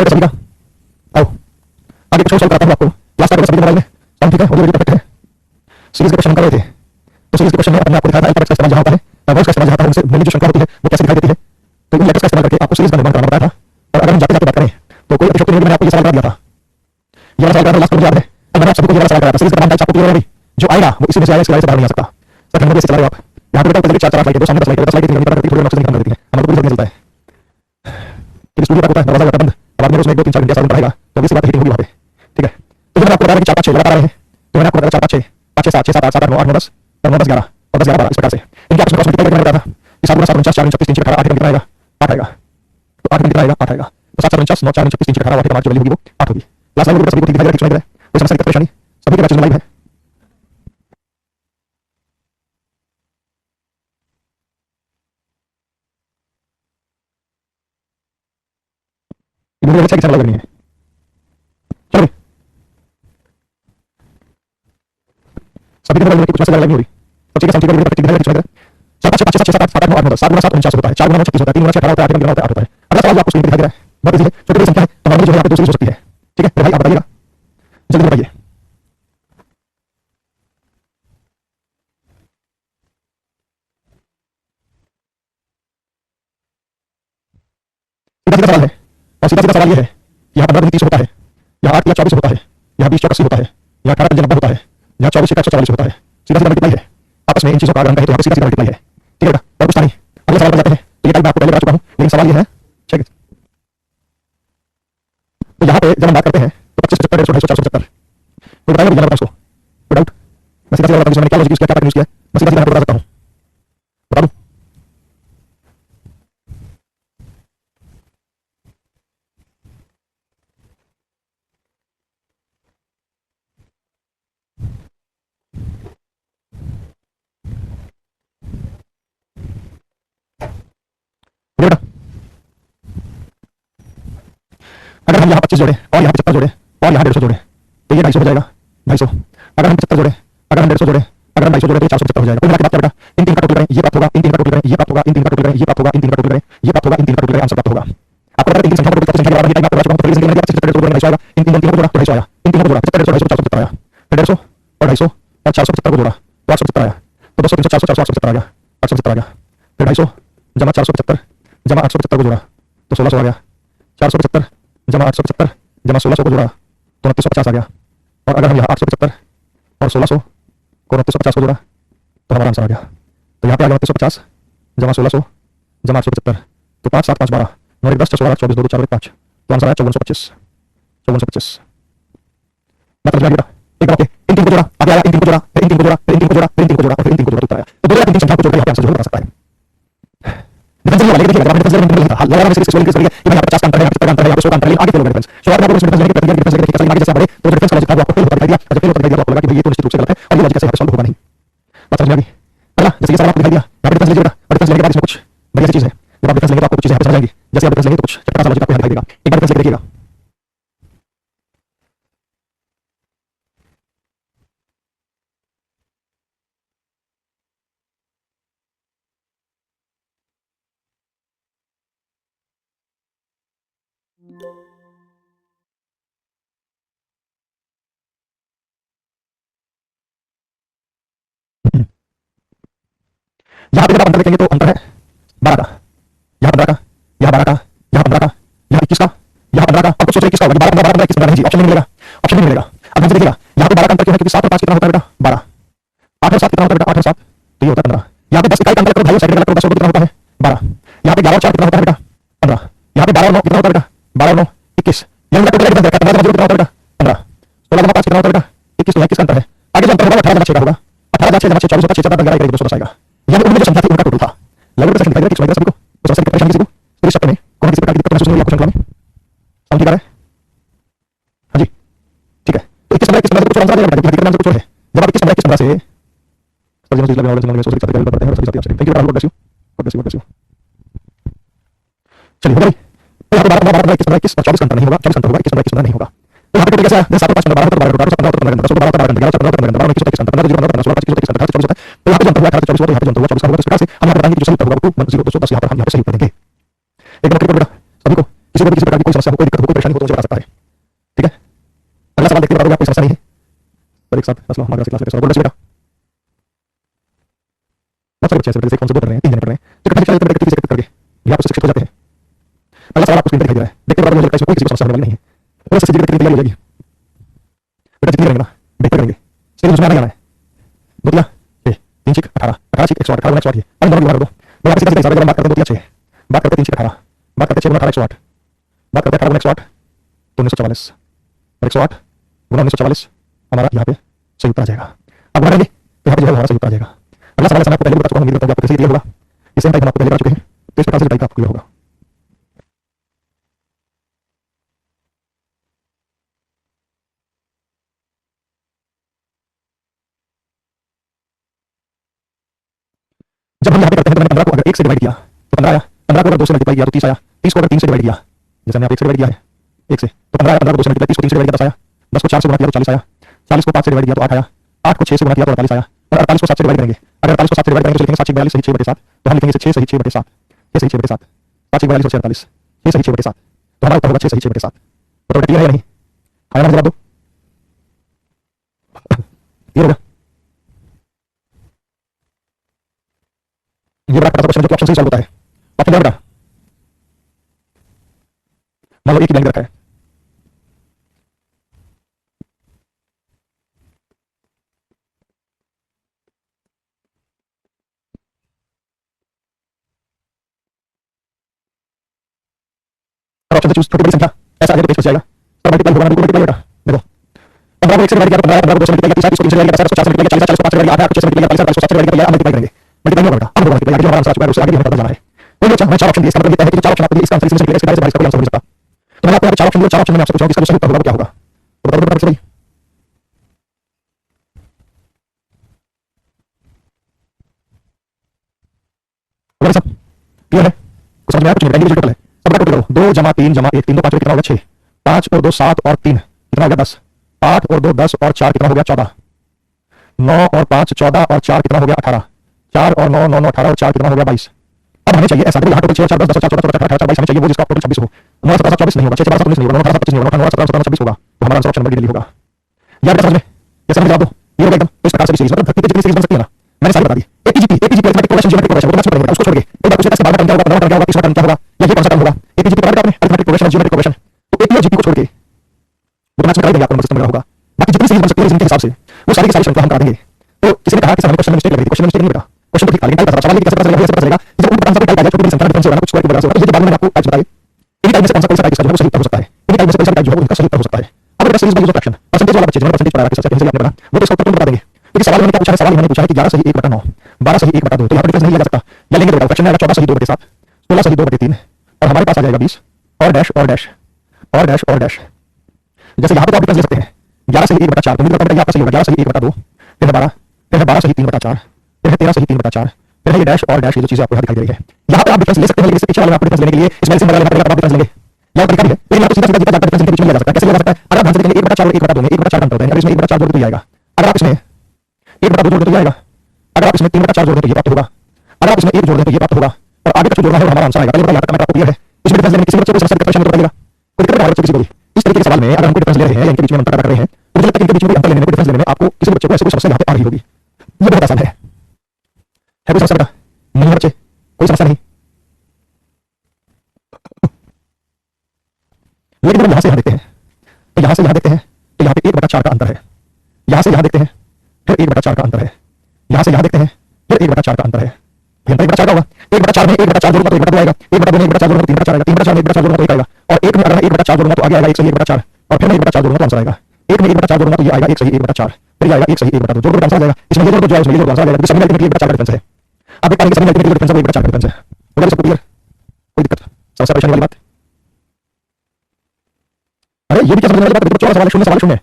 है सभी का। आओ आगे कुछ सॉल्व कराता हूँ आपको। क्लास का सभी मोबाइल में साउंड ठीक है, ऑडियो परफेक्ट है। सीरीज के क्वेश्चन हम कर रहे थे, तो सीरीज के क्वेश्चन में अपने आपको दिखाया था अल्फाबेट्स का इस्तेमाल जहां होता है, वर्ड्स का इस्तेमाल जहां होता है, उनसे मेरी जो श्रृंखला होती है वो कैसे दिखाई देती है। तो इन लेटर्स का इस्तेमाल करके आपको सीरीज का निर्माण करना बताया था। और अगर हम जाते जाते बात करें तो कोई अतिशयोक्ति नहीं, मैंने आपको ये सवाल करा दिया था, ये वाला सवाल करा था लास्ट में, मुझे याद है। और मैंने आप सबको ये वाला सवाल करा था, सीरीज का नाम टाइप्स आपको क्लियर है भाई, जो आएगा वो इसी में से आएगा, इसके बारे से बाहर नहीं आ सकता। सर नंबर से चला रहे हो आप यहां पे, बेटा ऊपर 4 लाइट है, दो सामने 10 लाइट है, 10 लाइट की करती थोड़ी ऑक्सीजन निकल देती है, हमारा पूरी जल्दी चलता है। फिर स्टूडियो का होता है, दरवाजा होता है बंद, अब आपने उसमें 1 2 3 4 घंटे साल पढ़ाएगा तो अभी से बात हीटिंग होगी वहां पे, ठीक है। तो मैंने आपको बताया कि 4 5 6 लगा रहे हैं, तो मैंने आपको बताया 4 5 6 5 6 7 6 7 8 7 8 9 8 9 10 और 9 10 11 और 10 11 12 इस प्रकार से इनके आपस में क्रॉस मल्टीप्लाई करके मैंने बताया था कि 7 गुना 7 49 4 36 3 18 8 कितना आएगा 8 आएगा, तो 8 कितना आएगा 8 आएगा, तो 7 49 9 4 36 3 18 8 का जो वैल्यू होगी वो 8 होगी। लास्ट लाइन में सभी को ठीक दिखाई दे रहा है, सुनाई दे रहा है, कोई समस्या दिक्कत परेशानी सभी के बैचेस में लाइव है। ये मुझे अच्छा किसान लग रही है। चलो सभी के मोबाइल में कुछ समस्या लग नहीं हो रही, तो ठीक है, समझिए वीडियो ठीक दिखाई दे रहा है। 7 5 6 7 7 8 9 8 9 10 7 गुना 7 49 होता है, 4 गुना 9 36 होता है, 3 गुना 6 18 होता है, 8 गुना 8 होता है। अगला सवाल आपको स्क्रीन पे दिखाई दे रहा है, बहुत इजी है, छोटी बड़ी संख्या है तो नॉर्मली जो है यहाँ पे दूसरी हो सकती है, ठीक है। तो भाई आप बताइएगा, जल्दी बताइए। सीधा सीधा सवाल है, और सीधा सीधा सवाल ये है, यहाँ 15 30 होता है, यहाँ 8 या 24 होता है, यहाँ 20 80 होता है, यहाँ 18 90 होता है, यहाँ 24 144 होता है। सीधा सीधा मल्टीप्लाई है, आपस में इन चीजों का अगर हम कहें तो यहाँ पे सीधा सीधा मल्टीप्लाई है, ठीक है। और कुछ नहीं, अगले सवाल पर जाते हैं। ये टाइप मैं आपको पहले बता चुका हूँ, लेकिन सवाल ये है, चेक इट। तो यहाँ पे जब हम बात करते हैं तो 25 75 150 250 470 कोई बताएगा भैया उसको, कोई डाउट? मैं सीधा सीधा बता दूं, मैंने क्या लॉजिक यूज किया, क्या पैटर्न यूज किया, मैं सीधा सीधा आपको बता सकता हूँ, बता दूं। बेटा अगर हम यहाँ 25 जोड़े और यहाँ 75 जोड़े और यहाँ 150 जोड़े तो ये 250 हो जाएगा, 250। अगर हम 75 जोड़े, अगर हम 150 जोड़े, अगर हम 250 जोड़े तो 475 हो जाएगा। कोई मिला के बात क्या बेटा, इन तीन का टोटल करें, ये प्राप्त होगा, इन तीन का टोटल करें, ये प्राप्त होगा, इन तीन का टोटल करें, ये प्राप्त होगा, इन तीन का टोटल करें, ये प्राप्त होगा, इन तीन का टोटल करें, आंसर प्राप्त होगा। आपको पता है तीन संख्या का टोटल संख्या के बराबर है, टाइम आपको बता चुका हूं, तो पहली संख्या मैंने 75 जोड़ा 250 आएगा, इन तीन तीनों को जोड़ा तो 250 आया, इन तीनों को जोड़ा 75 150 470 आया, फिर 150 और 250 और 475 को जोड़ा तो 870 आया, तो 200 300 400 470 आ गया, 870 आ गया, फिर 250 जमा 475 जमा 875 को जोड़ा तो 1600 आ गया, 475 जमा 875 जमा 1600 को जोड़ा तो 2950 आ गया। और अगर हम यहाँ 875 और 1600 को 2950 को जोड़ा तो हमारा आंसर आ गया। तो यहाँ पे आ गया 2950 जमा 1600 जमा 875 तो 5 7 5 12 9 1 10 6 16 24 2 4 1 5 तो आंसर आया 5425 5425। बात समझ में आ गई बेटा? एक बार ओके, इन तीन को जोड़ा, आगे आया इन तीन को जोड़ा, फिर इन तीन को जोड़ा, फिर इन तीन को जोड़ा, फिर इन तीन को जोड़ा और फिर इन तीन को जोड़ा तो उत्तर आया। तो दो या तीन संख्या को जोड़कर यहाँ पे आंसर जो है बता सकता है। डिफरेंस नहीं वाले देखिए, अगर डिफरेंस लेने में नहीं था, हां लगा सीरीज स्कोरिंग करिए, ये यहाँ 50 का अंतर है, 75 का अंतर है, यहाँ पे 100 का अंतर है, आगे चलो डिफरेंस शुरुआत में आपको डिफरेंस लेने के प्रतिक्रिया डिफरेंस लेके कैसे आगे जैसे बढ़े तो डिफरेंस का लॉजिक आपको फेल होता दिखाई दिया, और जब फेल होता दिखाई दिया तो आपको लगा कि भाई ये तो निश्चित रूप से गलत है और ये लॉजिक कैसे यहाँ पे सॉल्व होगा नहीं। बात समझ में आ गई? अगला जैसे ये सवाल आपको दिखाई दिया, यहाँ पे डिफरेंस लीजिएगा और डिफरेंस लेने के बाद इसमें कुछ बढ़िया सी चीज है, जब आप डिफरेंस लेंगे तो आपको कुछ चीजें यहाँ पे समझ आएंगी, जैसे आप डिफरेंस लेंगे तो कुछ चटपटा सा लॉजिक आपको यहाँ दिखाई देगा। एक बार डिफरेंस लेके देखिएगा। यहाँ पे जब आप अंतर देखेंगे तो अंतर है 12 का, यहाँ 15 का, यहाँ 12 का, यहाँ 15 का, यहाँ 21 का, यहाँ 15 का, अब कुछ सोच रहे 21 का होगा, 12 15 21 नहीं जी, ऑप्शन नहीं मिलेगा, ऑप्शन नहीं मिलेगा। अब हमसे देखिएगा यहाँ पे 12 का अंतर क्यों है, क्योंकि 7 और 5 कितना होता है बेटा 12, 8 और 7 कितना होता है बेटा 8 और 7 तो ये होता है 15। यहाँ पे 10 इकाई का अंतर करो भाई, सेकंड का 10 कितना होता है 12, यहाँ पे 11 और 4 कितना होता है बेटा 15, यहाँ पे 12 और 9 कितना होता है बेटा 12 और 9 21, यहाँ टोटल कितना होता है 15 कितना होता है बेटा 15, 16 5 कितना होता है बेटा 21, तो 21 का अंतर है। आगे जो अंतर होगा 18,600 होगा, 18,600 जमा 24 होता है, 6 4 11 1 210 आएगा। यहाँ पे उनमें जो संख्या थी उनका टोटल था, लगभग प्रश्न दिखाई दे रहा है सबको, तो समस्या की परेशानी किसी को तो इस चक्कर में कौन किसी प्रकार की दिक्कत महसूस नहीं हुई आपको श्रृंखला में, समझ ठीक आ रहा है? हाँ जी ठीक है। तो 21 15 कुछ आंसर आ जाएगा, दिक्कत नाम से कुछ और है, जब आप 21 15 से सर जी लगे होगा में सोच सकते हैं करते हैं सभी साथी आपसे thank you God bless you God bless you God bless you. चलिए हो गई, तो यहाँ पे 12 12 21 21 और 24 का अंतर नहीं होगा, 24 अंतर होगा, 21 21 नहीं होगा। तो यहाँ पे टोटल कैसा है 7 5 12 12 12 15 15 15 16 12 11 12 15 12 21 21 15 15 16 25 21 24 होता है। तो यहाँ पे जो अंतर हुआ 18 24 तो यहाँ पे जो अंतर हुआ 24 का होगा, तो इस प्रकार से हम यहाँ बताएंगे कि जो सही उत्तर होगा वो 2 0 210 यहाँ पर हम यहाँ पे सही उत्तर देंगे। एकदम क्लियर बेटा सभी को, किसी को भी किसी प्रकार की कोई समस्या हो, कोई दिक्कत हो, कोई परेशानी हो तो मुझे बता सकता है। ठीक है, अगला सवाल देखते हैं, कोई समस्या नहीं है। पर एक साथ फैसला हमारा क्लास में बोल बेटा बहुत सारे बच्चे ऐसे जैसे कौन से 2 कर रहे हैं, 3 जने कर रहे हैं, तो इकट्ठा चले करके किसी करके यहाँ पर शिक्षित हो जाते हैं। अगला सवाल आपको स्क्रीन पर दिखाई दे रहा है, देखते हैं मुझे लगता है इसमें कोई किसी को समस्या होने वाली नहीं है। और ऐसे सीधी तैयारी हो जाएगी बेटा, जितनी रहेंगे ना बेहतर करेंगे। सही उसमें आना जाना है। बोतिया 3 6 18 18 6 108 18 108 और नंबर गुणा कर दो। मैं यहाँ सीधा हिसाब से बात करते हैं, बोतिया 6 बात करते हैं 3 6 18 बात करते हैं 6 गुणा 18 108 बात करते हैं 18 गुणा 108 तो 1944 और 108 गुणा 1944 हमारा यहाँ पे सही उत्तर आ जाएगा। अब गुणा करेंगे तो यहाँ पे जो है हमारा सही उत्तर आ जाएगा। अगला सवाल आपको पहले बता चुका हूं, उम्मीद करता हूं आपको कैसे क्लियर होगा। इसे हम आपको पहले बता चुके हैं, तो इस प्रकार से टाइप आपको क्लियर होगा। जब हम यहाँ पे करते हैं तो मैंने 15 को अगर 1 से डिवाइड किया तो 15 आया, 15 को अगर 2 से मल्टीप्लाई किया तो 30 आया, 30 को अगर 3 से डिवाइड किया, जैसे हमने 1 से डिवाइड किया है 1 से तो 15 आया, 15 को 2 से मल्टीप्लाई 30 को 3 से डिवाइड किया 10 आया, 10 को 4 से गुणा किया तो 40 आया, 40 को 5 से डिवाइड किया तो 8 आया, 8 को 6 से गुणा किया तो 48 आया और 48 को 7 से डिवाइड करेंगे। अगर 48 को 7 से डिवाइड करेंगे तो लिखेंगे 7 6 42 सही 6/7, तो हम लिखेंगे 6 सही 6/7, 6 सही 6/7, 7 6 42 और 48 6 सही 6/7, तो हमारा उत्तर होगा 6 सही 6/7। तो क्लियर है या नहीं? आया जवाब दो। क्लियर होगा? ये बड़ा बड़ा क्वेश्चन है जो ऑप्शन से सॉल्व होता है। ऑप्शन क्या? मान लो एक ही लाइन रखा है, और ऑप्शन से चूज छोटी बड़ी संख्या ऐसा आगे पेज पर जाएगा और मल्टीप्लाई होगा, बिल्कुल मल्टीप्लाई होगा। देखो 15 को 1 से डिवाइड किया तो 15, 15 को 2 से मल्टीप्लाई किया, 30 को 3 से डिवाइड किया, 50 को 4 से मल्टीप्लाई किया, 40 को 5 से डिवाइड किया, 8 को 6 से मल्टीप्लाई किया, 40 को 7 से डिवाइड किया, मल्टीप्लाई करेंगे, मल्टीप्लाई नहीं होगा बेटा, अब होगा मल्टीप्लाई, आगे जो हमारा आंसर आ चुका है उससे आगे भी हमें पता जाना है। कोई अच्छा हमें 4 ऑप्शन दिए, इसका मतलब ये है कि 4 ऑप्शन आपको दिए, इसका आंसर इसमें से निकलेगा, इसके बारे में इसका कोई आंसर हो नहीं सकता। तो मैंने आपको यहाँ पे 4 ऑप्शन दिए, 4 ऑप्शन में आपसे पूछा इसका जो सही उत्तर होगा वो क्या होगा, तो बताओ बेटा भाई। सब क्लियर है? कुछ समझ में आया? कुछ नहीं, इंडिविजुअल टोटल है, सबका टोटल करो, 2 जमा 3 जमा 1, 3 2 5 कितना होगा 6, 5 और 2 7 और 3 कितना हो गया 10, 8 और 2 10 और 4 कितना हो गया 14, 9 और 5 14 और 4 कितना हो गया 18, 4 और 9 9 9 18 और 4 कितना हो गया 22। अब हमें चाहिए ऐसा यहाँ टोटल 6 4 10 10 4 14 18 18 22 हमें चाहिए वो जिसका टोटल 26 हो। 9 17 24 नहीं होगा, 6 12 19 नहीं होगा, 9 18 25 नहीं होगा, 9 17 17 26 होगा, तो हमारा आंसर ऑप्शन नंबर डी होगा। याद रखना समझ में, कैसे हमें जवाब दो ये होगा एकदम इस प्रकार से सीरीज, मतलब धरती पे जितनी सीरीज बन सकती है ना मैंने सारी बता दी। APGP arithmetic progression geometric progression वो मैथ्स में पढ़ेंगे, उसको छोड़ के एक बार पूछे 10 के बाद क्या होगा, 15 क्या होगा, 30 क्या होगा, या ये कौन सा टर्म होगा। एपीजीपी पढ़ा आपने अरिथमेटिक प्रोग्रेशन जियोमेट्रिक प्रोग्रेशन, तो एपी और जीपी को छोड़ के वो मैथ्स में करा देंगे आपको, नंबर सिस्टम होगा। बाकी जितनी सीरीज बन सकती है इनके हिसाब से वो सारी की सारी श्रृंखला हम करा देंगे। तो किसी ने कहा कि सर हमें क्वेश्चन में मिस्टेक लगी थी, क्वेश्चन में मिस्टेक नहीं बेटा, क्वेश्चन तो ठीक था लेकिन टाइप सवाल कैसे पता चलेगा, कैसे पता चलेगा जब उनका आंसर टाइप आ जाए, छोटी संख्या डिफरेंस होगा ना, कुछ स्क्वायर की वजह से होगा, ये जो बाद में मैंने आपको आज बताया इन्हीं टाइप में से कौन सा टाइप इसका जो है सही उत्तर हो सकता है, इन्हीं टाइप में से कौन सा टाइप जो है उनका सही उत्तर हो सकता है। अब बेटा सीरीज में यूज ऑफ फ्रैक्शन परसेंटेज वाला बच्चे जिन्होंने परसेंटेज पढ़ाया किसी से आपने पढ़ा वो तो इसका उत्तर बता देंगे, क्योंकि सवाल मैंने क्या पूछा है, सवाल मैंने पूछा है कि 11 सही 1/9 12 सही 1/2, तो यहाँ पर डिफरेंस नहीं लिया जा सकता, या लेंगे बेटा फ्रैक्शन में आएगा 14 सही 2/7 16 सही 2/3 और हमारे पास आ जाएगा 20 और डैश और डैश और डैश और डैश। जैसे यहाँ पे तो आप डिफरेंस ले सकते हैं 11 सही 1/4, तो उम्मीद करता हूं आपका सही होगा 11 सही 1/2, फिर है 12, फिर है 12 सही 3/4, फिर है 13 सही 3/4, फिर है ये डैश और डैश, ये जो चीजें आपको यहाँ दिखाई दे रही है यहाँ पे आप डिफरेंस ले सकते हैं, लेकिन इससे पीछे वाले में आपको डिफरेंस लेने के लिए इसमें से बड़ा लेना पड़ेगा, तब आप डिफरेंस लेंगे या तरीका भी है, लेकिन आपको सीधा सीधा जाकर डिफरेंस के बीच में लिया जा सकता है। कैसे लिया जा सकता है, अगर आप ध्यान से देखेंगे 1/4 और 1/2 में 1/4 अंतर होता है, अगर इसमें 1/4 जोड़ दो तो ये आएगा, अगर आप इसमें 1/2 जोड़ दो तो ये आएगा, अगर आप इसमें 3/4 जोड़ दो तो ये प्राप्त होगा, अगर आप इसमें 1 जोड़ दो तो ये प्राप्त होगा, और आगे का जो जोड़ना है वो हमारा आंसर आएगा। पहले बताया था आपको क्लियर है, इसमें डिफरेंस लेने किसी बच्चे को समस्या की परेशानी तो पड़ेगा, कोई दिक्कत है किसी को भी इस तरीके के सवाल में अगर हमको डिफरेंस ले रहे हैं या इनके बीच में अंतर कर रहे हैं तो मुझे लगता है इनके बीच में अंतर लेने में डिफरेंस लेने में आपको किसी बच्चे को ऐसे कोई समस्या यहाँ पे आ रही होगी। ये बहुत आसान है कोई समस्या बेटा नहीं है बच्चे, कोई समस्या नहीं। लेकिन जब यहां से यहां देखते हैं तो यहां से यहां देखते हैं तो यहाँ पे 1/4 का अंतर है, यहां से यहां देखते हैं फिर 1/4 का अंतर है, यहां से यहां देखते हैं फिर 1/4 का अंतर है, घंटा 1/4 होगा, 1/4 में 1/4 जोड़ूंगा तो 1/2 आएगा, 1/2 में 1/4 जोड़ूंगा तो 3/4 आएगा, 3/4 में 1/4 जोड़ूंगा तो 1 आएगा, और 1 में अगर 1/4 जोड़ूंगा तो आगे आएगा 1 सही 1/4, और फिर मैं 1/4 जोड़ूंगा तो आंसर आएगा, 1 में 1/4 जोड़ूंगा तो ये आएगा 1 सही 1/4, फिर ये आएगा 1 सही 1/2, जोड़ दो आंसर आ जाएगा। इसमें ये जोड़ दो जो है उसमें ये जोड़ आंसर आ जाएगा, सभी अल्टीमेटली 1/4 का डिफरेंस है। आप देख पाएंगे सभी अल्टीमेटली डिफरेंस 1/4 का डिफरेंस है। होगा सबको क्लियर, कोई दिक्कत समस्या परेशानी वाली बात? अरे ये भी क्या समझने वाली बात है, बच्चों का सवाल है, शून्य सवाल शून्य,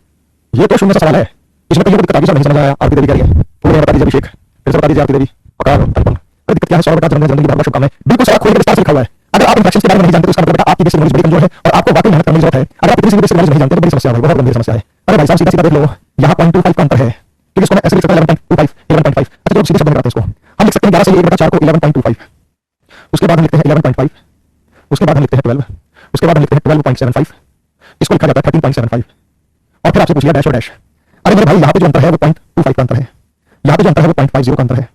ये तो शून्य सा सवाल है, इसमें तो ये दिक्कत आगे सब नहीं समझ आया। आरती देवी क्या है पूरे बता दीजिए, अभिषेक फिर से बता दीजिए, आरती देवी पकार तर्पण दिक्कत क्या है, 100 बेटा जन्मदिन की बहुत शुभकामनाएं, बिल्कुल सवाल खोल के विस्तार से लिखा हुआ है। अगर आप इंफेक्शन के बारे में नहीं जानते तो इसका मतलब बेटा आपकी बेसिक नॉलेज बड़ी कमजोर है और आपको वाकई मेहनत करने की जरूरत है। अगर आप इतनी सी बेसिक नॉलेज नहीं जानते तो बड़ी समस्या है, बहुत गंभीर समस्या है। अरे भाई साहब सीधा सीधा देख लो, यहाँ 0.25 का अंतर है, क्योंकि इसको मैं ऐसे लिख सकता हूं 11.25 11.5। अच्छा तो सीधे शब्द में कराते हैं इसको, हम लिख सकते हैं 11 से 1/4 को 11.25, उसके बाद हम लिखते हैं 11.5, उसके बाद हम लिखते हैं 12, उसके बाद हम लिखते हैं 12.75, इसको लिखा जाता है 13.75, और फिर आपसे पूछ लिया डैश और डैश। अरे मेरे भाई यहाँ पे जो अंतर है वो 0.25 का अंतर है, यहाँ पे जो अंतर है वो 0.50 का अंतर है,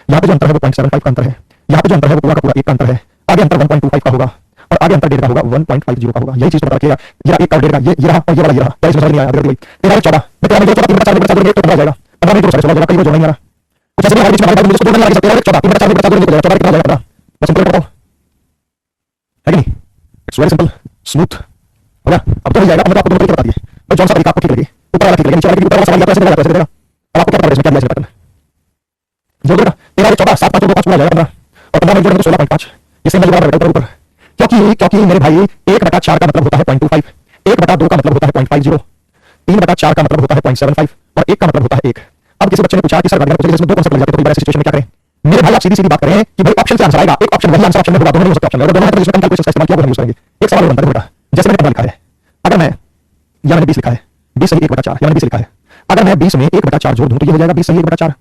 यहाँ पे जो अंतर है वो 0.75 का अंतर है, यहाँ पे जो अंतर है वो पूरा का पूरा 1 का अंतर है, आगे अंतर 1.25 का होगा और आगे अंतर 1.5 का होगा, 1.50 का होगा। यही चीज पता रखिएगा, ये 1 का 1.5 का, ये रहा और ये वाला ये रहा। क्या इसमें समझ नहीं आया? अगर 13 14 मैं 13 14 3 4 4 तो कितना हो जाएगा? 15 मिनट 16 16 कहीं वो जोड़ना नहीं आ रहा। कुछ ऐसे हमारे बीच में हमारे भाई मुझे जोड़ने लगा 13 14 3 4 4 कितना हो जाएगा? 14 कितना हो जाएगा? बस सिंपल बताओ, है कि नहीं? इट्स वेरी सिंपल, स्मूथ हो गया। अब तो हो जाएगा। अब आपको दोनों तरीके बता दिए, तो कौन सा तरीका आपको ठीक लगे? ऊपर वाला ठीक लगे, नीचे वाला ऊपर वाला सवाल या ऐसे देगा। अब आपको क्या पता है इसमें क्या दिया इसमें पैटर्न जोड़ देगा? 13 14 7 5 2 5 पूरा जाएगा 15 और 15 में जोड़ेंगे तो 16.5, इससे मैं बराबर बेटा ऊपर। क्योंकि मेरे भाई 1/4 का मतलब होता है 0.25, 1/2 का मतलब होता है 0.50, 3/4 का मतलब होता है 0.75 और 1 का मतलब होता है 1। अब किसी बच्चे ने पूछा कि सर गार्डियन इसमें दो कॉन्सेप्ट लग जाते हैं तो बड़े सिचुएशन में क्या करें? मेरे भाई आप सीधी सीधी बात करें कि भाई ऑप्शन से आंसर आएगा, एक ऑप्शन वही आंसर ऑप्शन में होगा, दोनों नहीं हो सकते ऑप्शन में। अगर दोनों में तो इसमें कैलकुलेशन का इस्तेमाल किया वो हम यूज करेंगे। एक सवाल और बनता है बेटा, जैसे मैंने 15 लिखा है, अगर मैं या मैंने 20 लिखा है, 20 सही 1/4 या मैंने 20 लिखा है, अगर मैं 20 में 1/4 जोड़ दूं तो ये हो जाएगा 20 सही 1/4।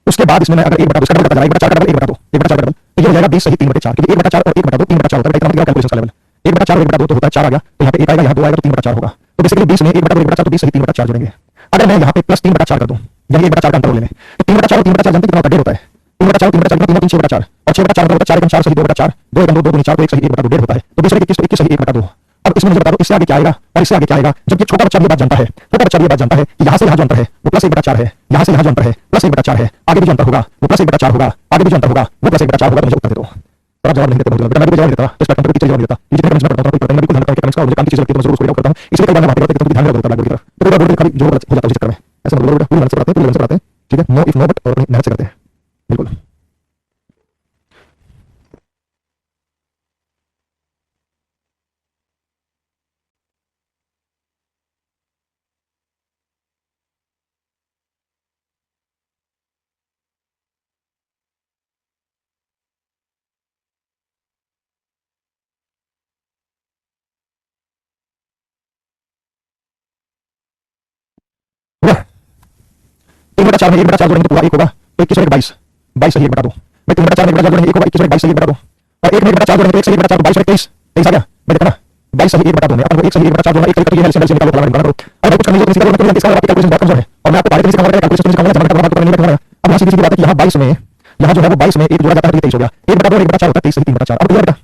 उसके बाद इसमें मैं अगर 1/2 इसका डबल करता जाए 1/4 का डबल 1/2 1/4 का डबल तो ये हो जाएगा 20 सही 3/4, क्योंकि 1/4 और 1/2 3/4 होता है। इतना मतलब कैलकुलेशन का लेवल 1/4 और 1/2 तो होता है 4 आ गया, तो यहाँ पे 1 आएगा, यहाँ 2 आएगा तो 3/4 होगा। तो बेसिकली 20 में 1/2 1/4 तो 20 सही 3/4 जोड़ेंगे। अगर मैं यहाँ पे प्लस 3/4 कर दूं, यानी 1/4 का अंतर ले लें, तो 3/4 और 3/4 जानते कितना होता है? 1.5 होता है। 3/4 3/4 3 3 6/4 और 6/4 मतलब 4 1 4 सही 2/4, 2 1 2 2 4 तो 1 सही 1/2 1.5 होता है। तो 20 21 तो 21 सही 1/2। अब इसमें मुझे बता दो इससे आगे क्या आएगा और इससे आगे क्या आएगा? जब ये छोटा बच्चा ये बात जानता है, छोटा बच्चा ये बात जानता है कि यहाँ से यहाँ जो अंतर है वो प्लस 1/4 है, यहाँ से यहाँ जो अंतर है प्लस 1/4 है, आगे भी जो अंतर होगा वो प्लस 1/4 होगा, आगे भी जो अंतर होगा वो प्लस 1/4 होगा। तो मुझे उत्तर दे दो। और जवाब नहीं देते बहुत बेटा, मैं भी जवाब देता इस प्लेटफॉर्म पर टीचर जवाब देता। ये जितने कमेंट्स में पढ़ता हूं कोई पता नहीं, मैं बिल्कुल ध्यान रखता हूं कि कमेंट्स का और मुझे काम की चीजें लगती है तो मैं जरूर उसको रीड आउट करता हूं। इसलिए कई बार मैं बातें करते तो ध्यान में रखता हूं की तरफ, तो पूरा बोर्ड खाली जो हो जाता है उसी चक्कर में। ऐसे मतलब पूरी मेहनत से पढ़ाते हैं, पूरी मेहनत से पढ़ाते हैं, ठीक है? नो इफ नो बट और मेहनत से करते हैं बिल्कुल। हो गया? 3/4 में 1/4 जोड़ेंगे तो पूरा 1 होगा, तो 21 और 22 22 सही 1/2। मैं 3/4 में 1/4 जोड़ेंगे 1 होगा, 21 और 22 सही 1/2 और 1 में 1/4 जोड़ेंगे तो 1 सही 1/4 22 और 23 23 आ गया। मैं देखा ना 22 सही 1/2 में अपन को 1 सही 1/4 जोड़ना, 1 तक ये है सिंबल से निकालो फटाफट निकालो। अगर कुछ करने की किसी का मतलब इसका आपकी कैलकुलेशन बहुत कमजोर है और मैं आपको पहले से सिखाऊंगा कैलकुलेशन सिखाऊंगा जमा करना बात करनी है। अब यहाँ सीधी सीधी बात है कि यहाँ 22 में यहाँ जो है वो 22 में 1 जोड़ा जाता है तो 23 हो गया, 1/2 और 1/4 होता है 23 सही 3/4। अब क्लियर बेटा,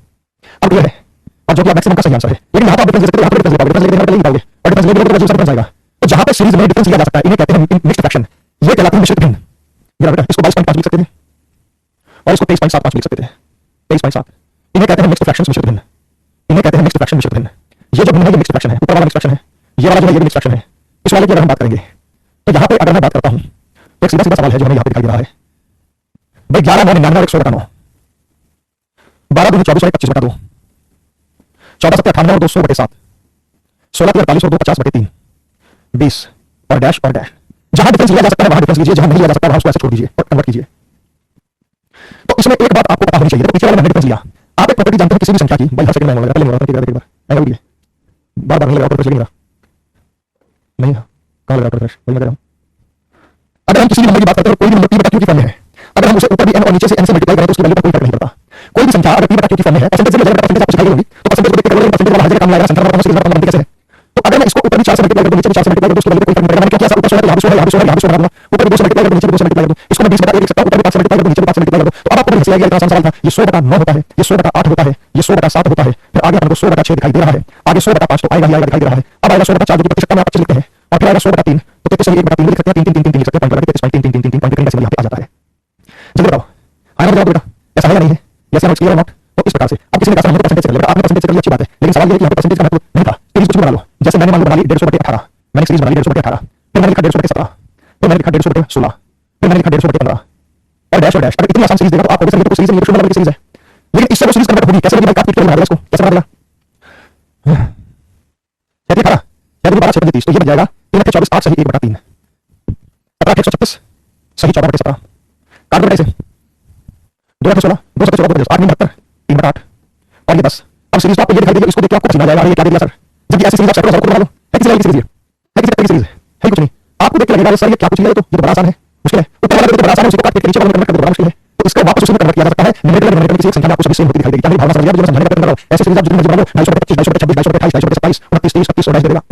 अब क्लियर है। और जो कि मैक्सिमम का सही आंसर है, लेकिन यहाँ तो आप डिफरेंस देखते हो, यहाँ तो डिफरेंस डिफरेंस लेके नहीं पाओगे और डिफरेंस लेके तो डिफरेंस आएगा। तो जहाँ पे सीरीज में डिफरेंस लिया जा सकता है इन्हें कहते हैं मिक्स्ड फ्रैक्शन, ये कहलाते हैं मिश्रित भिन्न। ये बेटा इसको 22.5 लिख सकते थे और इसको 23.75 लिख सकते थे, 23.7। इन्हें कहते हैं मिक्स्ड फ्रैक्शन मिश्रित भिन्न, इन्हें कहते हैं मिक्स्ड फ्रैक्शन मिश्रित भिन्न। ये जो भिन्न है ये मिक्स्ड फ्रैक्शन है, ऊपर वाला मिक्स्ड फ्रैक्शन है, ये वाला जो है ये मिक्स्ड फ्रैक्शन है। इस वाले की अगर हम बात करेंगे तो यहाँ पे अगर मैं बात करता हूँ तो एक सीधा सीधा सवाल है जो हमें यहाँ पे दिखाई दे रहा है भाई 11 9 99 और 100/9, 12 2 24 और 25/2, 14 7 98 और 200/7, 16 3 48 और 2 50/3, 20 और डैश और डैश। जहां डिफरेंस लिया जा सकता है वहां डिफरेंस लीजिए, जहां नहीं लिया जा सकता वहां उसको ऐसे छोड़ दीजिए और कन्वर्ट कीजिए। तो इसमें एक बात आपको पता होनी चाहिए, तो पीछे वाले मैंने डिफरेंस लिया। आप एक प्रॉपर्टी जानते हैं किसी भी संख्या की, भाई हर सेकंड में पहले एक बार एंगल भी बार नहीं लगा प्रॉपर्टी नहीं कहां लगा प्रॉपर्टी वही मैं कह रहा हूं। अगर हम किसी भी नंबर की बात करते हैं कोई भी नंबर p/q की फॉर्म में है, अगर हम उसे ऊपर भी n और नीचे से n से मल्टीप्लाई करें तो उसकी वैल्यू पर कोई फर्क नहीं पड़ता। कोई भी संख्या अगर p/q की फॉर्म में है, परसेंटेज से परसेंटेज आपको सिखाई होगी तो परसेंटेज को देख के परसेंटेज वाला हर जगह काम लाएगा, संख्या वाला सीरीज वाला कैसे है। तो अगर मैं इसको ऊपर भी 4 से मल्टीप्लाई कर दूं नीचे भी 4 से मल्टीप्लाई कर दूं उसकी वैल्यू कोई फर्क नहीं पड़ेगा। मैंने क्या किया ऊपर 16 यहां 16 यहां 16 यहां 16 बना दूंगा, ऊपर भी 2 से मल्टीप्लाई कर दूं नीचे भी 2 से मल्टीप्लाई कर दूं, इसको मैं 20/1 लिख सकता हूं, ऊपर भी 5 से मल्टीप्लाई कर दूं नीचे भी 5 से मल्टीप्लाई कर दूं। तो अब आपको हंसी आएगी, इतना आसान सवाल था। ये 100/9 होता है, ये 100/8 होता है, ये 100/7 होता है, फिर आगे हमको 100/6 दिखाई दे रहा है, आगे 100/5 तो आएगा ही आएगा दिखाई दे रहा है। अब आएगा 100/4 जो कि प्रतिशत में आप 25 लिखते हैं और फिर आएगा 100/3 तो 33 से 1/3 लिख सकते हैं, 3 3 3 3 लिख सकते हैं, पॉइंट लगा के 33.3 पॉइंट कहीं से यहाँ पे आ जाता है। जल्दी बताओ आया जवाब बेटा, ऐसा है या नहीं है, ऐसा है क्लियर नॉट। तो इस प्रकार से अब किसी ने कहा हमने परसेंटेज से कर लिया, आपने परसेंटेज से कर लिया अच्छी बात है, लेकिन सवाल ये है कि यहाँ पे परसेंटेज का महत्व नहीं था। सीरीज कुछ भी बना लो, जैसे मैंने मान लो बना ली 150/18, मैंने सीरीज बना ली 150/18, फिर मैंने लिखा 150/17, फिर मैंने लिखा 150/16, फिर मैंने लिखा 150/15 और डैश और डैश। अगर इतनी आसान सीरीज देगा तो आप ऑब्वियसली तो सीरीज नहीं, शुरू वाली सीरीज है, लेकिन इससे वो सीरीज कन्वर्ट होगी कैसे होगी भाई? आप कुछ बना देगा इसको कैसे बना देगा? 18 12 6 30 तो ये बन जाएगा 3 24 8 सही 1/3, 17 136 सही 14/17, काट दो इसे 2 16 2 17 14 8 72 3/8 और ये 10। अब सीरीज आपको ये दिखाई देगी, इसको देख के आपको पसीना आ जाएगा, अरे ये क्या दे दिया सर। जब ऐसी सीरीज आप चैप्टर बना लो, है किसी सीरीज है किसी सीरीज है कुछ नहीं, आपको देख के लगेगा सर ये क्या कुछ है, तो ये तो बड़ा आसान है, मुश्किल है। ऊपर वाला तो बड़ा आसान है, उसी को काट के नीचे वाला कन्वर्ट कर दो, बड़ा मुश्किल है। तो तो इसको वापस उसमें कन्वर्ट किया जा सकता है न्यूमेरिकल और न्यूमेरिकल की एक संख्या आपको सभी सेम होती दिखाई देगी। क्या भावना समझ गया? जो मैं समझाने का प्रयत्न कर रहा हूं, ऐसे सीरीज आप जितनी मर्जी बना लो, 250 25 250 26 250 28 29 30 31 और 22 देगा।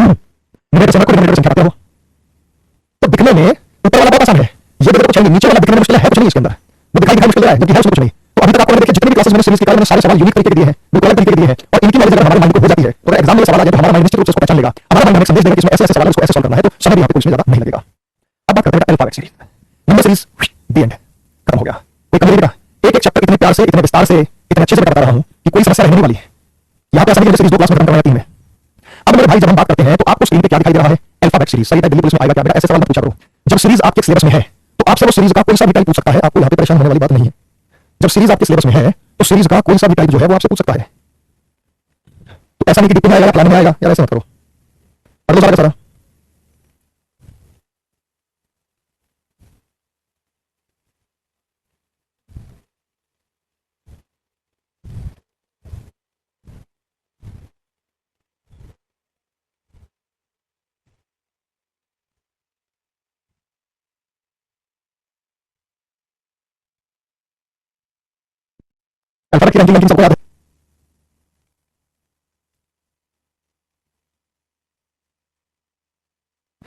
न्यूमेरिकल से कोई न्यूमेरिकल संख्या पाते हो तो दिखने में ऊपर वाला बहुत आसान है, ये देखो कुछ नहीं, नीचे वाला दिखने में मुश्किल है कुछ नहीं इसके अंदर, वो दिखाई मुश्किल है जबकि है उसमें कुछ नहीं। तो अभी तक आपको देखिए जितने भी क्लासेस मैंने सीरीज निकाले मैंने सारे सवाल यूनिक तरीके के दिए हैं, बिल्कुल अलग तरीके के दिए हैं और इनकी नॉलेज अगर हमारे माइंड को हो जाती है तो एग्जाम में सवाल आ जाए तो हमारा माइंड निश्चित रूप से उसको पहचान लेगा, हमारा माइंड हमें संदेश देगा कि इसमें ऐसे ऐसे सवाल है उसको ऐसे सॉल्व करना है, तो समय भी यहाँ पे कुछ ज्यादा नहीं लगेगा। अब बात करते हैं alphabet series, number series the end खत्म हो गया। कोई कमी नहीं, एक एक चैप्टर इतने प्यार से इतने विस्तार से इतने अच्छे से बता रहा हूं कि कोई समस्या रहने वाली है। यहाँ पे आसानी से सीरीज 2 क्लास में खत्म करवाया 3 में। अब मेरे भाई जब हम बात करते हैं तो आपको स्क्रीन पे क्या दिखाई दे रहा है? Alphabet series. सही है, दिल्ली पुलिस में आएगा क्या बेटा? ऐसे सवाल मत पूछा करो। जब सीरीज आपके सिलेबस में है तो आपसे वो सीरीज का कोई सा भी टाइप पूछ सकता है, आपको यहाँ पे परेशान होने वाली बात नहीं है। जब सीरीज आपके सिलेबस में है तो सीरीज का कोई सा भी टाइप जो है वो आपसे पूछ सकता है। तो ऐसा नहीं कि डिप्टी में आएगा प्लान में आएगा, यार ऐसा मत करो। पढ़ लो सारा का सारा। अल्फाबेट की रैंकिंग सबको याद है?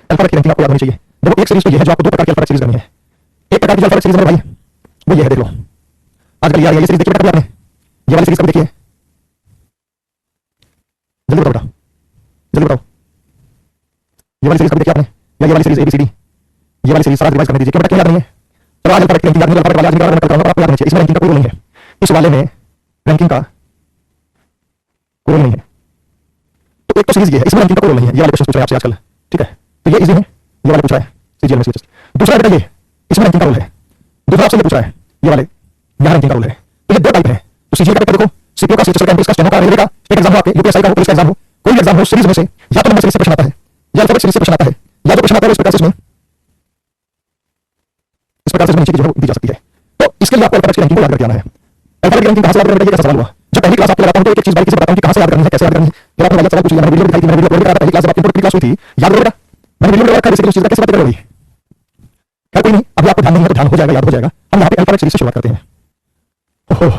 अल्फाबेट की रैंकिंग आपको याद होनी चाहिए। देखो एक सीरीज तो ये है जो आपको 2 प्रकार की अल्फाबेट सीरीज करनी है। एक प्रकार की अल्फाबेट सीरीज मेरे भाई वो ये है, देख लो आजकल ये सीरीज देखिए बेटा आपने, ये वाली सीरीज कभी देखिए? जल्दी बताओ बेटा, जल्दी बताओ। ये वाली सीरीज कभी देखी आपने? या ये वाली सीरीज एबीसीडी, ये वाली सीरीज सारा रिवाइज करने दीजिए। क्यों बेटा क्यों याद नहीं है? चलो आज अल्फाबेट की रैंकिंग याद नहीं, अल्फाबेट वाले आज निकाल कर आपको याद नहीं चाहिए। इसमें रैंकिंग का कोई रोल नहीं है, इस वाले में रैंकिंग का कोई रोल नहीं है। तो एक तो सीरीज ये है, इसमें रैंकिंग का कोई रोल नहीं है। ये वाले क्वेश्चन पूछ रहे हैं आपसे आजकल, ठीक है? तो ये इजी है, ये वाला पूछ रहा है सीजीएल में सीएचएस। दूसरा बेटा ये इसमें रैंकिंग का रोल है, दूसरा आपसे ये पूछ रहा है ये वाले यहाँ रैंकिंग का रोल है। तो ये 2 टाइप है। तो सीजीएल का पेपर देखो, सीपीओ का, सीएचएस का, एमपीएस का, स्टेनो का, रेलवे का एक एग्जाम हो, आपके यूपीएसआई का हो, पुलिस का एग्जाम हो, कोई भी एग्जाम हो, सीरीज में से या तो नंबर सीरीज से प्रश्न आता है या अल्फाबेट सीरीज से प्रश्न आता है, या जो प्रश्न आता है इस प्रकार से इसमें इस प्रकार से नीचे की जो दी जा सकती है। तो इसके लिए आपको अल्फाबेट की रैंकिंग को याद करके आना है। अल्फाबेट की रैंकिंग कहां से याद करना है? ये कैसा सवाल हुआ? जब पहली क्लास आपको लगाता हूं तो एक एक चीज बारीकी से बताता हूं कि कहां से याद करनी है, कैसे याद करनी है। फिर आपने वाला सवाल पूछिए, मैंने वीडियो दिखाई थी, मैंने वीडियो अपलोड करा था, पहली क्लास जब आपकी इंपोर्ट क्लास हुई थी, याद करो बेटा मैंने वीडियो में रखा है, इस चीज का कैसे पता करोगे? क्या कोई नहीं, अभी आपको ध्यान नहीं है तो ध्यान हो जाएगा, याद हो जाएगा। हम यहाँ पे अल्फाबेट सीरीज से शुरुआत करते हैं। ओहो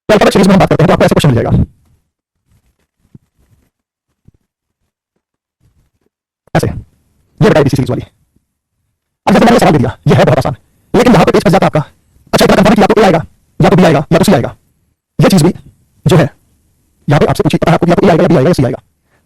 तो अल्फाबेट सीरीज में हम बात करते हैं तो आपको ऐसा क्वेश्चन मिल जाएगा ऐसे, ये बताइए सीरीज वाली। अब जैसे मैंने सवाल दे दिया, ये है बहुत आसान, लेकिन यहाँ पे पेज फंस जाता है आपका। अच्छा इतना कंफर्म कि या तो ए आएगा या तो बी आएगा या तो सी आएगा। ये चीज भी जो है यहाँ पे आपसे पूछी, पता है आपको या तो ए आएगा या बी आएगा या सी आएगा।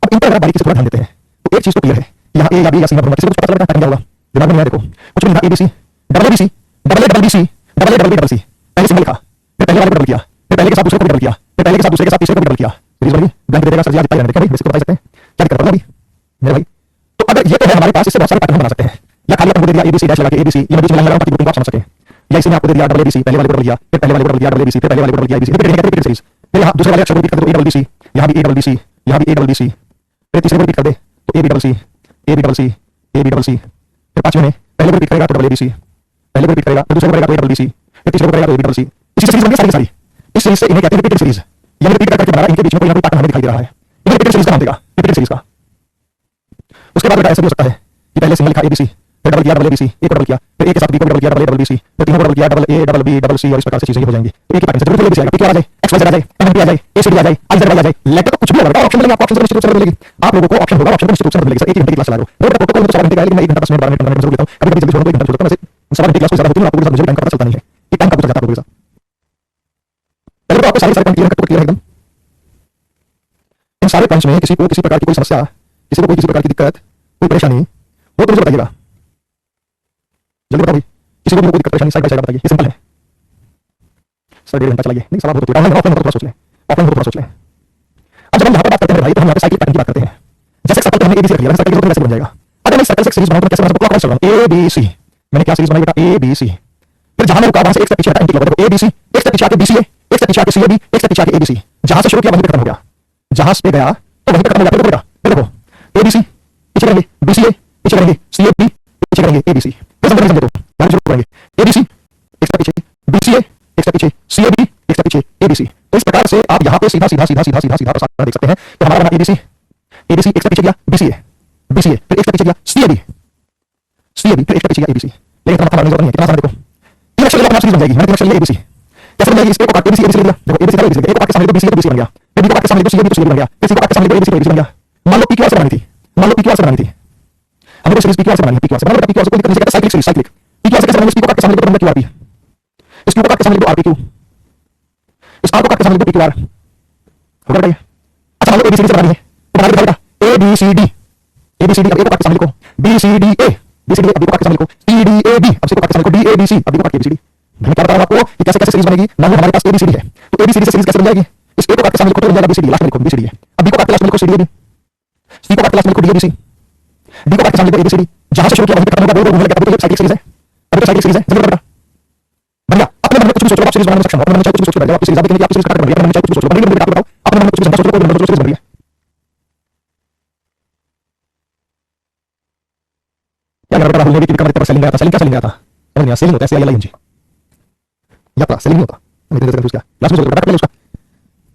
अब इन पर अगर बारीकी से थोड़ा ध्यान देते हैं तो एक चीज तो क्लियर है, यहाँ ए या बी या सी में किसी को पता चल रहा है क्या होगा? दिमाग में नहीं आया, देखो कुछ नहीं, A B C double A B C double A double B C double A double B double C. पहले सिंगल लिखा, फिर पहले वाले को डबल किया, फिर पहले के साथ दूसरे को डबल किया, फिर पहले के साथ दूसरे के साथ तीसरे को डबल किया। सीरीज वाली ब्लैंक दे देगा सर जी, आज इतना देखा भाई, बेसिक बता सकते हैं क्या दिक्कत है अभी मेरे भाई? तो अगर ये तो है हमारे पास, इससे बहुत सारे पैटर्न बना सकते हैं। या खाली आपको दे दिया एबीसी डैश लगा के एबीसी, ये मैं बीच में लगा रहा हूं ताकि आप समझ सकें। या इसी में आपको दे दिया डबल एबीसी, पहले वाले को डबल किया, फिर पहले वाले को डबल किया, डबल एबीसी, फिर पहले वाले को डबल किया एबीसी, रिपीट सीरीज। फिर यहाँ दूसरे वाले अक्षर को रिपीट कर दो, ए डबल बी सी, यहाँ भी ए डबल बी सी, यहाँ भी ए डबल बी सी, फिर तीसरे को रिपीट कर दे तो A B double C, A B double C, A B double C. फिर पांचवें में पहले को रिपीट करेगा तो डबल एबीसी, पहले को रिपीट करेगा फिर दूसरे को करेगा तो ए डबल बी सी, फिर तीसरे को करेगा तो ए बी डबल सी। इसी सीरीज बन गई सारी सारी। इस सीरीज से इन्हें कहते हैं रिपीटेड सीरीज। ये रिपीट करके बना रहा है, इनके बीच में कोई ना कोई पैटर्न हमें दिखाई दे रहा है, इन्हें रिपीटेड सीरीज का नाम देगा, रिपीटेड सीरीज का। उसके बाद बेटा ऐसा भी हो सकता है कि पहले सिंगल लिखा एबीसी, फिर डबल किया डबल एबीसी, एक को डबल किया, फिर ए के साथ बी को डबल किया, double A double B C, फिर तीनों को डबल किया, double A double B double C, और इस प्रकार से चीजें हो जाएंगी। एक ही पैटर्न से बिल्कुल एबीसी आएगा, पी आ जाए, एक्स वाई जेड आ जाए, एम पी आ जाए, ए सी डी आ जाए, आई जेड वाई आ जाए, लेटर तो कुछ भी होगा, ऑप्शन मिलेंगे आपको, ऑप्शन निश्चित रूप से मिलेगी आप लोगों को, ऑप्शन होगा, ऑप्शन निश्चित रूप से मिलेगी। सर एक ही घंटे की क्लास चला रहा हूं, रोड का प्रोटोकॉल तो 4 घंटे का है, लेकिन मैं 1 घंटा 10 मिनट 12 मिनट 15 मिनट जरूर लेता हूं। कभी कभी जल्दी छोड़ दो, 1 घंटा छोड़ देता हूं, वैसे 7 घंटे क्लास को ज्यादा होती है, आपको मुझे टाइम का पता चलता नहीं है कि टाइम कब तक जाता है आपके साथ। पहले तो आपको सारे पॉइंट क्लियर है एकदम। इन सारे पॉइंट्स में किसी को किसी प्रकार की कोई समस्या, किसी को कोई किसी प्रकार की दिक्कत, कोई परेशानी हो तो मुझे बताइएगा, जल्दी बताओ भाई। किसी को भी कोई दिक्कत परेशानी साइड बाय साइड बताइए, ये सिंपल है। सर 1.5 घंटा चलाइए, नहीं सवाल बहुत होते हैं, ऑनलाइन ऑफलाइन थोड़ा सोच लें, ऑफलाइन थोड़ा सोच लें। अब जब हम यहाँ पर बात करते हैं भाई, तो हम यहाँ पे साइकिल पैटर्न की बात करते हैं। जैसे सर्कल पे हमने एबीसी रख लिया, सर्कल कैसे बन जाएगा? अगर मैं सर्कल से सीरीज बनाऊं तो कैसे बना सकता हूं? क्लॉकवाइज चल रहा हूं, ए बी सी, मैंने क्या सीरीज बनाई बेटा? A B C. फिर जहां मैं रुका वहां से एक स्टेप पीछे हटा, एंटी क्लॉकवाइज, देखो ए बी सी, एक स्टेप पीछे आके बी सी ए, एक स्टेप पीछे आके सी ए बी, एक स्टेप पीछे आके ए बी सी। जहां से शुरू किया वहीं पे खत्म हो गया, जहां पे गया तो वहीं पे खत्म हो गया। फिर देखो ए बी सी पीछे करेंगे, बी सी ए पीछे करेंगे, सी ए बी पीछे करेंगे, ए बी सी। फिर समझ देखो यार शुरू करेंगे ए बी सी, एक स्टेप पीछे बी सी ए, एक स्टेप पीछे सी ए बी, एक स्टेप पीछे ए बी सी। तो इस प्रकार से आप यहाँ पे सीधा सीधा सीधा सीधा सीधा सीधा प्रसारण देख सकते हैं कि हमारा बना एबीसी, एबीसी एक से पीछे गया बीसीए, बीसीए फिर एक से पीछे गया सीएबी, सीएबी फिर एक से पीछे गया एबीसी। लेकिन इतना मानने की जरूरत नहीं है, कितना आसान देखो, तीन अक्षर लेकर सीरीज बन जाएगी। मैंने तीन अक्षर लिए एबीसी, कैसे बनेगी? इसको काट एबीसी एबीसी ले लिया, देखो एबीसी का एबीसी, एक को काट के सामने दो बीसीए तो बीसीए बन गया, फिर बी को काट के सामने दो सीएबी तो सीएबी बन गया, फिर सी को काट के सामने दो एबीसी तो एबीसी बन गया। मान लो पीक्यूआर से बनानी थी, मान लो पीक्यूआर से बनानी थी, हमने तो सीरीज पीक्यूआर से बनानी है, पीक्यूआर से बनाओ, पीक्यूआर से कोई दिक्कत नहीं है, साइक्लिक सीरीज साइक्लिक पीक्यूआर से कैसे बनाएंगे? इसको काट के सामने दो बन गया क्यूआरपी, इसको काट के सामने दो आरपीक्यू, इस आर को काट के सामने दो पीक्यूआर, हो गया? अच्छा मान लो एबीसी से बनानी है तो बना देगा एबीसीडी, एबीसीडी अब ए को काट के सामने लिखो बीसीडी ए, बीसीडी अब बी को काट के सामने लिखो सीडीएबी, अब सी को काट के सामने लिखो डीएबीसी, अब बी को काट के एबीसीडी। मैं क्या बता रहा हूं आपको कि कैसे कैसे सीरीज बनेगी। मान लो हमारे पास एबीसीडी है तो एबीसीडी से सीरीज कैसे बन जाएगी? इस ए को काट के सामने लिखो तो बन जाएगा बीसीडी, लास्ट में लिखो बीसीडी है, अब बी को काट के लास्ट में लिखो सीडीएबी, सी को काट के लास्ट में लिखो डीएबीसी, डी को काट के सामने लिखो एबीसीडी, जहां से शुरू किया वहीं पे खत्म होगा, दो होने लगा, तो ये साइक्लिक सीरीज है, अब तो साइक्लिक सीरीज है, जल्दी बता बढ़िया। अपने मन में कुछ भी सोचो, आप सीरीज बनाने में सक्षम हो, अपने मन में चाहे कुछ भी सोच लो, आप सीरीज देखिए आप सीरीज काट कर बन गई, अपने मन में चाहे कुछ भी सोच लो, बन गई, बताओ अपने मन में कुछ भी सोचो, कोई नंबर सीरीज बन गई है। क्या कर रहा हूं? नेगेटिव कमेंट पर सेलिंग आता, सेलिंग क्या सेलिंग आता, समझ नहीं आ, सेलिंग होता है सीएलआईएनजी या तो सेलिंग नहीं होता, मैं तेरे से कंफ्यूज किया, लास्ट में सोच बता पहले उसका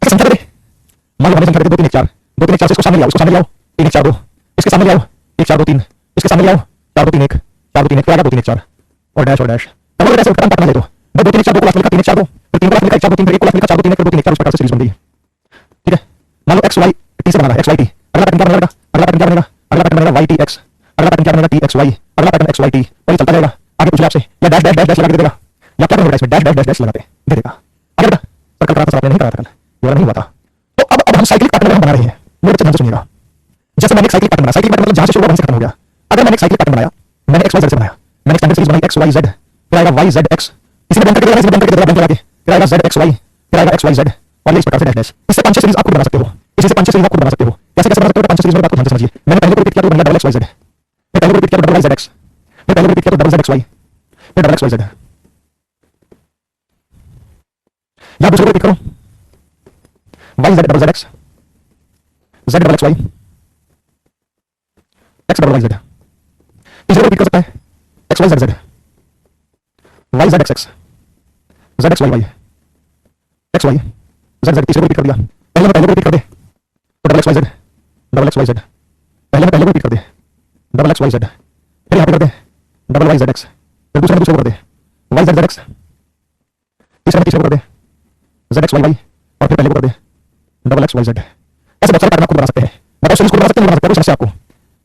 अच्छा संख्या दे। मान लो हमने संख्या दे 2 3 1 4, 2 3 1 4 से इसको सामने ले आओ, इसको सामने ले आओ 3 1 4 2, इसके सामने ले आओ 1 4 2 3, इसके सामने ले आओ 4 2 3 1, 4 2 3 1 क्या 2 3 1 4 और डैश डबल डैश खत्म करना ले, तो मैं 2 3 1 4 2 क्लास में लिखा 3 1 4 2, फिर 3 क्लास में लिखा 4 2 3, फिर 1 क्लास में लिखा 4 2 3 1, फिर 2 3 1 4, इस प्रकार से सीरीज बन गई। ठीक है, मान लो एक्स वाई टी से बनाना है, एक्स वाई टी, अगला पैटर्न क्या बनेगा, अगला पैटर्न क्या बनेगा, अगला पैटर्न बनेगा वाई टी एक्स, अगला पैटर्न क्या बनेगा टी एक्स वाई, अगला पैटर्न एक्स वाई टी, और ये चलता रहेगा। आगे पूछ ले आपसे या डैश डैश डैश डैश लगा के दे देगा, या क्या करेगा इसमें डैश डैश डैश डैश लगाते दे देगा। आगे बेटा सर्कल कराता सर, नहीं कराता कल ये वाला नहीं हुआ था। तो अब हम साइक्लिक पैटर्न बना रहे हैं, मेरे बच्चे ध्यान से सुनिएगा। जैसे मैंने एक साइक्लिक पैटर्न बनाया, साइक्लिक पैटर्न मतलब जहां से शुरू हुआ वहीं से खत्म हो गया। अगर मैंने एक साइक्लिक पैटर्न बनाया, मैंने एक्स वाई जेड से बनाया, मैंने स्टैंडर्ड सीरीज बनाई एक्स वाई जेड, फिर आएगा वाई जेड एक्स, इसी में बंद करके देगा, इसी में बंद करके देगा, बंद लगा के फिर आएगा जेड एक्स वाई, फिर आएगा एक्स वाई जेड, और इस प्रकार से डैश डैश। इससे 5 6 सीरीज आप खुद बना सकते हो, इसी से 5 6 सीरीज आप खुद बना सकते हो। कैसे कैसे बना सकते हो? 5 6 सीरीज में बात को ध्यान से समझिए। मैंने पहले को रिपीट किया तो बन गया डबल एक्स वाई जेड, मैं पहले को रिपीट किया तो डबल जेड एक्स, मैं पहले को रिपीट किया तो डबल जेड एक्स वाई, फिर डबल एक्स वाई जेड, या दूसरे को रिपीट करो Y Z double Z X, Z double X Y, X double Y Z, इसे रिपीट कर सकता है X Y Z Z, Y Z X X, Z X Y Y, X Y Z Z, तीसरे को repeat कर दिया। पहले को रिपीट कर दे तो double X Y Z, double X Y Z, पहले को रिपीट कर दे डबल एक्स वाई जेड, फिर यहाँ पे कर दे डबल वाई जेड एक्स, फिर दूसरे को कर दे वाई जेड जेड एक्स, तीसरे को कर दे जेड एक्स वाई वाई, और फिर पहले को कर दे डबल एक्स वाई जेड। ऐसे बहुत सारे पैटर्न आप खुद बना सकते हैं। मतलब सीरीज खुद बना सकते हैं, नहीं बना सकते, कोई समस्या आपको?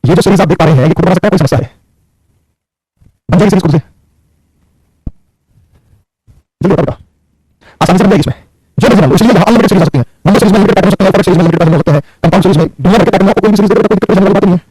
ये जो सीरीज आप देख पा रहे हैं ये खुद बना सकते हैं, कोई समस्या है? बन जाएगी सीरीज खुद से, जल्दी बताओ, आसानी से बन जाएगी इसमें जो भी बना लो। इसलिए अनलिमिटेड सीरीज आ सकती है, नंबर सीरीज में लिमिटेड पैटर्न हो सकते हैं, अल्फाबेट सीरीज में लिमिटेड पैटर्न हो सकते हैं, कंपाउंड सीरीज में दुनिया भर के पैटर्न आपको कोई भी सीरीज दे दे, कोई दिक्कत वाली बात नहीं है।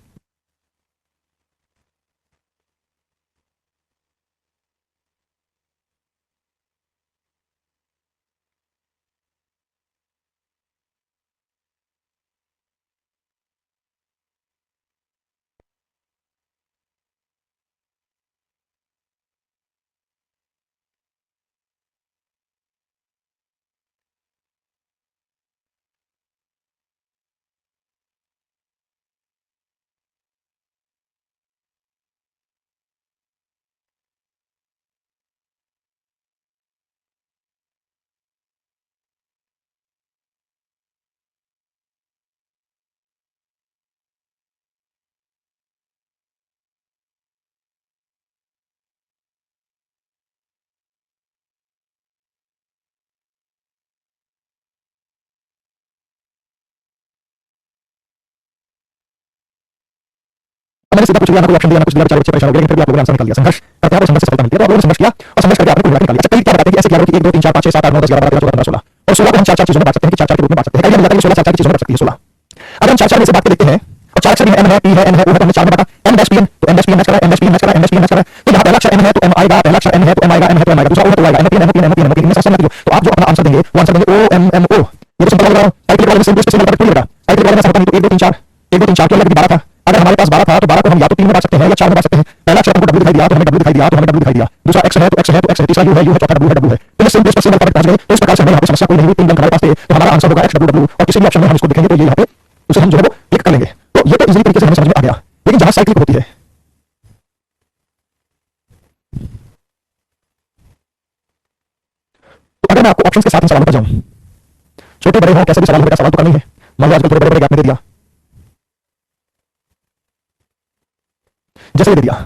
मैंने सीधा कुछ दिया ना, कोई ऑप्शन दिया ना, कुछ दिया, बेचारे बच्चे परेशान हो गए, लेकिन फिर भी आप लोगों ने आंसर निकाल लिया। संघर्ष करते हैं और संघर्ष से सफलता मिलती है, तो आप लोगों ने संघर्ष किया और संघर्ष करके आपने कोई निकाल लिया। अच्छा कई क्या बताते हैं कि ऐसे क्या कि 1 2 3 4 5 6 7 8 9 10 11 12 13 14 15 16, और 16 को हम 4 4 चीजों में बांट सकते हैं कि 4 4 के रूप में बांट सकते हैं। आइडिया मिल जाता है कि 16 4 4 की चीजों में रख सकती है 16। अगर हम 4 4 में से बात के देखते हैं और 4 अक्षर भी है, m है, p है, n है, o है, तो हमने 4 में बांटा m डैश pn, तो m डैश pn मैच कर रहा है, m डैश pn मैच कर रहा है, m डैश pn मैच कर रहा है। तो यहाँ पहला अक्षर m है तो m आएगा, पहला अक्षर n है तो m आएगा, m है तो m आएगा, दूसरा o है तो आएगा, m pn m pn m pn m pn, इनमें से समझ लो। तो आप जो अपना आंसर देंगे वो आंसर देंगे o m m o। ये तो सिंपल लग रहा है, साइक्लिक वाले में सिंपल स्पेशल नंबर पूरी बेटा, साइक्लिक वाले में ऐसा होता नहीं। तो 1 2 3 4 1 2 3 4 के अलग 12 था, अगर हमारे पास 12 था तो 12 को हम या तो 3 में बांट सकते हैं या 4 में बांट सकते हैं। पहला अक्षर हमको w दिखाई दिया तो हमें w दिखाई दिया, तो हमें w दिखाई दिया, दूसरा x है तो x है तो x है, तीसरा u है चौथा w है w है। तो ये सिंपल स्पेशल नंबर पहुंच गए। तो इस प्रकार से हमें यहाँ पे समस्या कोई नहीं हुई, 3 बंक हमारे पास थे, तो हमारा आंसर होगा x w w, और किसी भी ऑप्शन में हम इसको देखेंगे तो ये यहाँ पे उसे हम जो है वो क्लिक कर लेंगे। तो ये तो इजीली तरीके से हमें समझ में आ गया। लेकिन जहां साइक्लिक होती है, तो अगर मैं आपको ऑप्शंस के साथ सवालों पर जाऊं, छोटे बड़े हो कैसे भी सवाल होगा, सवाल तो करना ही है। मान लो आजकल थोड़े बड़े बड़े गैप में दे दिया, जैसे दे दिया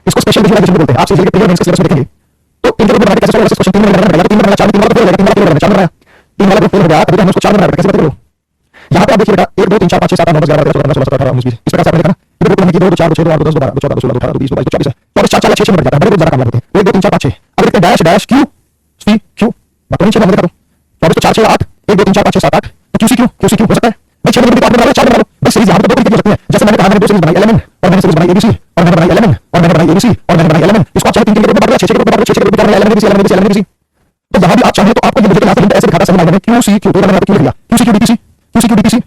इसको स्पेशल विजुअलाइजेशन बोलते हैं। आप सीधे क्लियर मेंस के सिलेबस में देखेंगे तो तीन के कैसे सॉल्व क्वेश्चन 3 में बनाना पड़ेगा, 3 में बनाना, 4 में 3 वाला तो फेल हो गया, 3 वाला फेल हो गया, 4 में बनाया, 3 वाला फेल हो गया, अभी हम उसको 4 में बनाना कैसे बताओ। यहाँ पे आप देखिए बेटा 1 2 3 4 5 6 7 8 9 10 11 13 14 15 16 17 18 19 20 इस प्रकार से आपने देखा ना, ये देखो कि 2 2 4 2 6 2 8 2 10 2 12 2 14 2 16 2 18 2 20 2 22 24 24 4 4 6 6 में बढ़ जाता है, बड़े बहुत ज्यादा काम लगते हैं। 1 2 3 4 5 6 अब देखते हैं dash dash Q C Q, बात नहीं 6 में देखा तो 24 4 6 8 1 2 3 4 5 6 7 8 तो क्यू सी क्यू हो सकता है भाई। 6 में भी बात बना लो, 4 में बना लो भाई। सीरीज यहाँ पे 2 तरीके हो सकते हैं, जैसे मैंने कहा मैंने 2 सीरीज बनाई एलिमेंट और मैंने सीरीज बनाई एबीसी और मैंने बनाई एलिमेंट और मैंने बनाई एबीसी और मैंने बनाई एलिमेंट। इसको आप चाहे 3 के ग्रुप में बांट दो, 6 के ग्रुप में बांट दो, 6 के ग्रुप में बांट दो, element ABC element ABC element ABC. तो यहाँ भी आप चाहें तो आपको ये मुझे यहाँ से ऐसे दिखाता है मैंने क्यू सी क्यू, तो मैंने क्यू लिख दिया Q C Q DPC, Q C Q DPC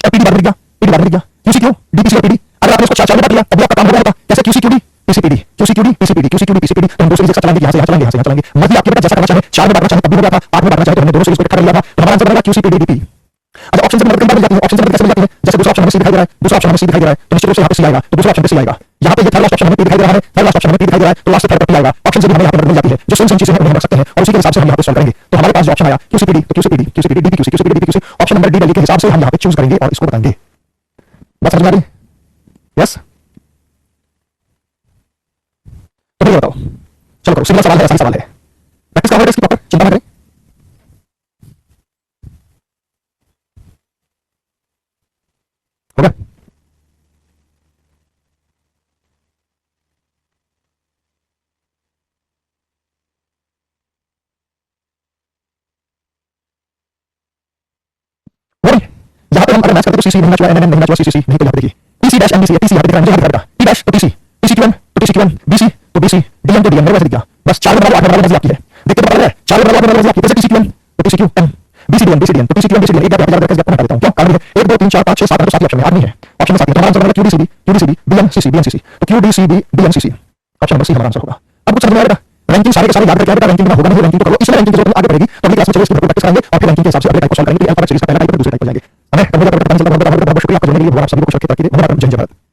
PD बार लिख दिया, पीडी बार लिख दिया क्यू सी क्यू डीपीसी और पीडी। अगर आपने इसको 4 में बांट दिया अब आपका काम हो गया कैसे Q C Q D PC PD, Q C Q D PC PD, Q C Q D PC PD. तो हम 2 सीरीज एक साथ चलाएंगे, यहाँ से यहाँ चलाएंगे, यहाँ से यहाँ चलाएंगे। मतलब आपके बेटा जैसा करना चाहे 4 में बांटना चाहे तब भी हो गया था, 8 में बांटना चाहे तो हमने दोनों सीरीज को इकट्ठा कर लिया था, तो हमारा आंसर बनेगा क्यू सी पीडी डीपी। अच्छा ऑप्शन से मदद मिल जाती है, ऑप्शन से मदद कैसे मिल जाती है, जैसे दूसरा ऑप्शन हमें सी दिखाई दे रहा है, दूसरा ऑप्शन हमें सी दिखाई दे रहा है तो निश्चित रूप से यहाँ पे सी आएगा, तो दूसरा ऑप्शन पे सी आएगा। यहाँ पे ये थर्ड लास्ट ऑप्शन हमें पी दिखाई दे रहा है, थर्ड लास्ट ऑप्शन हमें पी दिखाई दे रहा है तो लास्ट थर्ड पे पी आएगा। ऑप्शन से भी हमें यहाँ पे मदद मिल जाती है, जो सेम चीजें हैं उन्हें हम रख सकते हैं और उसी के हिसाब से हम यहाँ पे सॉल्व करेंगे। तो हमारे पास जो ऑप्शन आया क्यूसीपीडी, तो QCPD QCPD DP QC QCPD DP QC, option number D value के हिसाब से हम यहाँ पे चूज करेंगे और इसको बताएंगे। बात समझ में आ रही? यस तो ये बताओ, चलो करो, सिंपल सवाल है, आसान सवाल है, प्रैक्टिस करोगे इसकी प्रॉपर, चिंता मत करें। हो गया? यहाँ पे हम अगर मैच करते तो सीसी नहीं मैच हुआ, एनएन नहीं मैच हुआ, सीसी नहीं, तो यहाँ पे देखिए टीसी डैश एमबीसी, टीसी यहाँ पे दिख रहा है, मुझे यहाँ दिख रहा है टी डैश तो टीसी, टीसी क्यूएम तो टीसी क्यूएम, बीसी तो बीसी, डीएम तो डीएम, मेरे वैसे दिख गया। बस 4 में बराबर 8 में बराबर मर्जी आपकी है, देखते तो पता है 4 में बराबर मर्जी आपकी है, जैसे टीसी क्यूएम तो TC QM, BC DM, BC DM तो टीसी क्यूएम, बीसी डीएम। एक बार यहाँ पे हटा देता हूँ, क्यों कारण है 1 2 3 4 5 6 7 तो 7 ऑप्शन में आदमी है, ऑप्शन में 7 है, तो हमारा आंसर होगा क्यूडीसीबी क्यूडीसीबी बीएमसीसी बीएमसीसी, तो क्यूडीसीबी बीएमसीसी ऑप्शन नंबर सी हमारा आंसर होगा। अब कुछ समझ में आएगा, रैंकिंग सारे के सारे याद करके बेटा, रैंकिंग होगा नहीं, रैंकिंग तो करो, इसमें रैंकिंग की जरूरत आगे बढ़ेगी तो अगली क्लास में चलिए इसको प्रैक्टिस करेंगे और फिर रैंकिंग के हिसाब से अगले टाइप को सॉल्व करेंगे। तो अल्फाबेट सीरीज का पहला टाइप है, दूसरे टाइप को जाएंगे। हमें कंप्यूटर पता चलता है, बहुत बहुत शुक्रिया आपका जुड़ने के लिए, भगवान आप सभी को कुछ तरक्की दे, धन्यवाद, जय जय भारत।